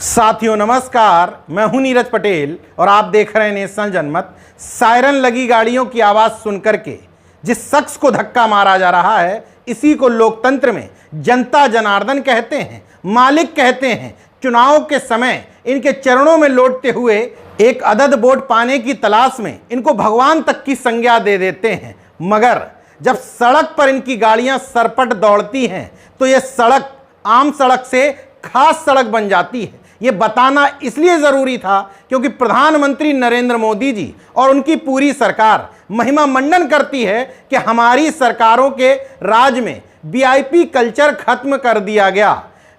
साथियों नमस्कार, मैं हूं नीरज पटेल और आप देख रहे हैं नेशनल जनमत। सायरन लगी गाड़ियों की आवाज सुनकर के जिस शख्स को धक्का मारा जा रहा है, इसी को लोकतंत्र में जनता जनार्दन कहते हैं, मालिक कहते हैं। चुनाव के समय इनके चरणों में लौटते हुए एक अदद वोट पाने की तलाश में इनको भगवान तक की संज्ञा दे देते हैं, मगर जब सड़क पर इनकी गाड़ियां सरपट दौड़ती हैं तो यह सड़क आम सड़क से खास सड़क बन जाती है। ये बताना इसलिए ज़रूरी था क्योंकि प्रधानमंत्री नरेंद्र मोदी जी और उनकी पूरी सरकार महिमा मंडन करती है कि हमारी सरकारों के राज में वीआईपी कल्चर खत्म कर दिया गया।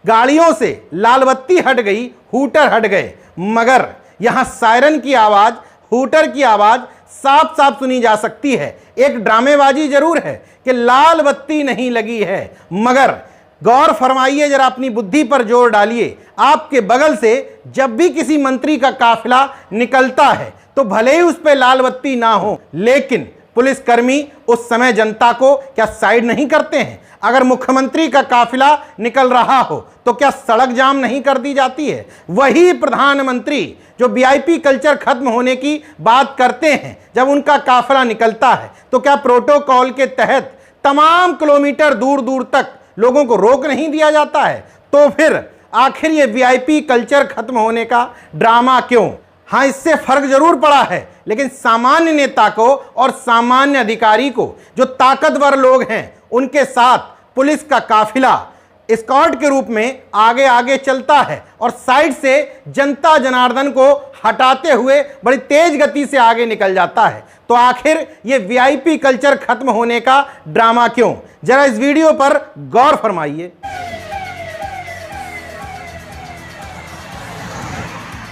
गाड़ियों से लाल बत्ती हट गई, हूटर हट गए, मगर यहाँ सायरन की आवाज़, हूटर की आवाज़ साफ साफ सुनी जा सकती है। एक ड्रामेबाजी जरूर है कि लाल बत्ती नहीं लगी है, मगर गौर फरमाइए, जरा अपनी बुद्धि पर जोर डालिए। आपके बगल से जब भी किसी मंत्री का काफिला निकलता है तो भले ही उस पर लाल बत्ती ना हो, लेकिन पुलिसकर्मी उस समय जनता को क्या साइड नहीं करते हैं? अगर मुख्यमंत्री का काफिला निकल रहा हो तो क्या सड़क जाम नहीं कर दी जाती है? वही प्रधानमंत्री जो वीआईपी कल्चर खत्म होने की बात करते हैं, जब उनका काफिला निकलता है तो क्या प्रोटोकॉल के तहत तमाम किलोमीटर दूर दूर तक लोगों को रोक नहीं दिया जाता है? तो फिर आखिर ये वीआईपी कल्चर खत्म होने का ड्रामा क्यों? हाँ, इससे फर्क जरूर पड़ा है, लेकिन सामान्य नेता को और सामान्य अधिकारी को, जो ताकतवर लोग हैं, उनके साथ पुलिस का काफिला एस्कॉर्ट के रूप में आगे आगे चलता है और साइड से जनता जनार्दन को हटाते हुए बड़ी तेज गति से आगे निकल जाता है। तो आखिर ये वीआईपी कल्चर खत्म होने का ड्रामा क्यों? जरा इस वीडियो पर गौर फरमाइए।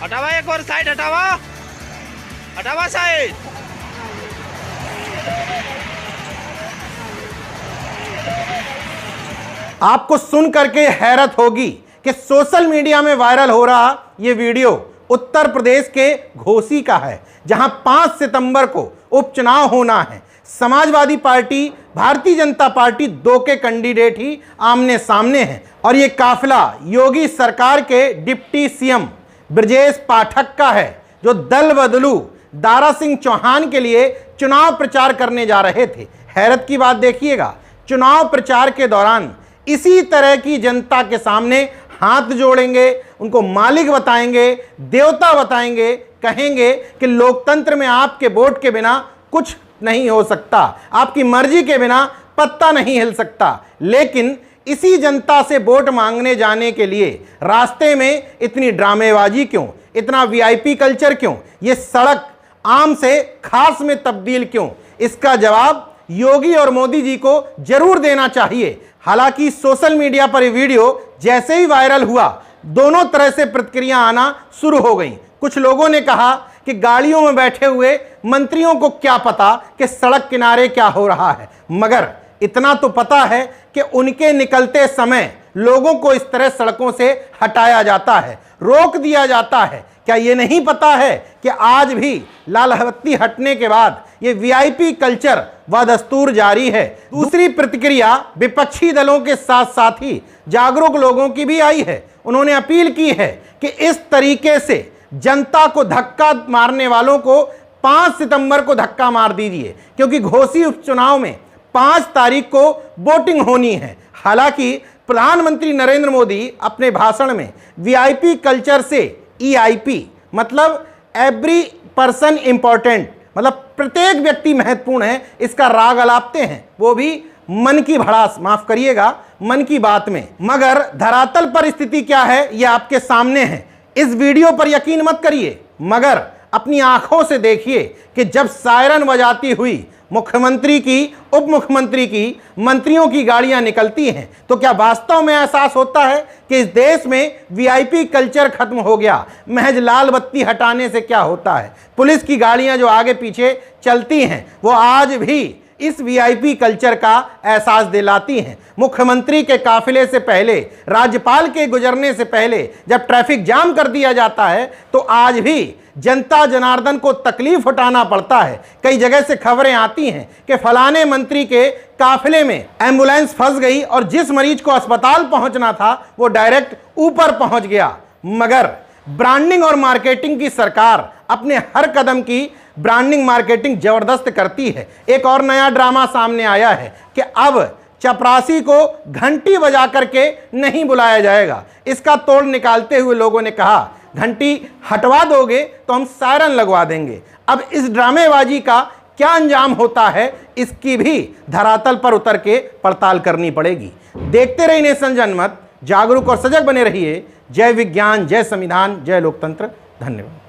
हटावा, एक और साइड हटावा, हटावा साइड। आपको सुन करके हैरत होगी कि सोशल मीडिया में वायरल हो रहा ये वीडियो उत्तर प्रदेश के घोसी का है, जहां 5 सितंबर को उपचुनाव होना है। समाजवादी पार्टी, भारतीय जनता पार्टी, दो के कैंडिडेट ही आमने सामने हैं और ये काफिला योगी सरकार के डिप्टी सीएम ब्रजेश पाठक का है, जो दल बदलू दारा सिंह चौहान के लिए चुनाव प्रचार करने जा रहे थे। हैरत की बात देखिएगा, चुनाव प्रचार के दौरान इसी तरह की जनता के सामने हाथ जोड़ेंगे, उनको मालिक बताएंगे, देवता बताएंगे, कहेंगे कि लोकतंत्र में आपके वोट के बिना कुछ नहीं हो सकता, आपकी मर्जी के बिना पत्ता नहीं हिल सकता। लेकिन इसी जनता से वोट मांगने जाने के लिए रास्ते में इतनी ड्रामेबाजी क्यों? इतना वीआईपी कल्चर क्यों? ये सड़क आम से खास में तब्दील क्यों? इसका जवाब योगी और मोदी जी को जरूर देना चाहिए। हालांकि सोशल मीडिया पर ये वीडियो जैसे ही वायरल हुआ, दोनों तरह से प्रतिक्रिया आना शुरू हो गई। कुछ लोगों ने कहा कि गाड़ियों में बैठे हुए मंत्रियों को क्या पता कि सड़क किनारे क्या हो रहा है, मगर इतना तो पता है कि उनके निकलते समय लोगों को इस तरह सड़कों से हटाया जाता है, रोक दिया जाता है। क्या ये नहीं पता है कि आज भी लाल बत्ती हटने के बाद ये वीआईपी कल्चर व दस्तूर जारी है? दूसरी प्रतिक्रिया विपक्षी दलों के साथ साथ ही जागरूक लोगों की भी आई है। उन्होंने अपील की है कि इस तरीके से जनता को धक्का मारने वालों को 5 सितंबर को धक्का मार दीजिए, क्योंकि घोसी उपचुनाव में 5 तारीख को वोटिंग होनी है। हालांकि प्रधानमंत्री नरेंद्र मोदी अपने भाषण में वीआईपी कल्चर से ईआईपी मतलब एवरी पर्सन इंपॉर्टेंट, मतलब प्रत्येक व्यक्ति महत्वपूर्ण है, इसका राग अलापते हैं, वो भी मन की भड़ास, माफ करिएगा, मन की बात में। मगर धरातल पर स्थिति क्या है ये आपके सामने है। इस वीडियो पर यकीन मत करिए, मगर अपनी आंखों से देखिए कि जब सायरन बजाती हुई मुख्यमंत्री की, उप मुख्यमंत्री की, मंत्रियों की गाड़ियां निकलती हैं तो क्या वास्तव में एहसास होता है कि इस देश में वीआईपी कल्चर खत्म हो गया? महज लाल बत्ती हटाने से क्या होता है? पुलिस की गाड़ियां जो आगे पीछे चलती हैं वो आज भी इस वीआईपी कल्चर का एहसास दिलाती हैं। मुख्यमंत्री के काफिले से पहले, राज्यपाल के गुजरने से पहले जब ट्रैफिक जाम कर दिया जाता है तो आज भी जनता जनार्दन को तकलीफ उठाना पड़ता है। कई जगह से खबरें आती हैं कि फलाने मंत्री के काफिले में एम्बुलेंस फंस गई और जिस मरीज को अस्पताल पहुंचना था वो डायरेक्ट ऊपर पहुंच गया। मगर ब्रांडिंग और मार्केटिंग की सरकार अपने हर कदम की ब्रांडिंग मार्केटिंग जबरदस्त करती है। एक और नया ड्रामा सामने आया है कि अब चपरासी को घंटी बजा करके नहीं बुलाया जाएगा। इसका तोड़ निकालते हुए लोगों ने कहा, घंटी हटवा दोगे तो हम सायरन लगवा देंगे। अब इस ड्रामेबाजी का क्या अंजाम होता है, इसकी भी धरातल पर उतर के पड़ताल करनी पड़ेगी। देखते रहिए नेशन जनमत, जागरूक और सजग बने रहिए। जय विज्ञान, जय संविधान, जय लोकतंत्र। धन्यवाद।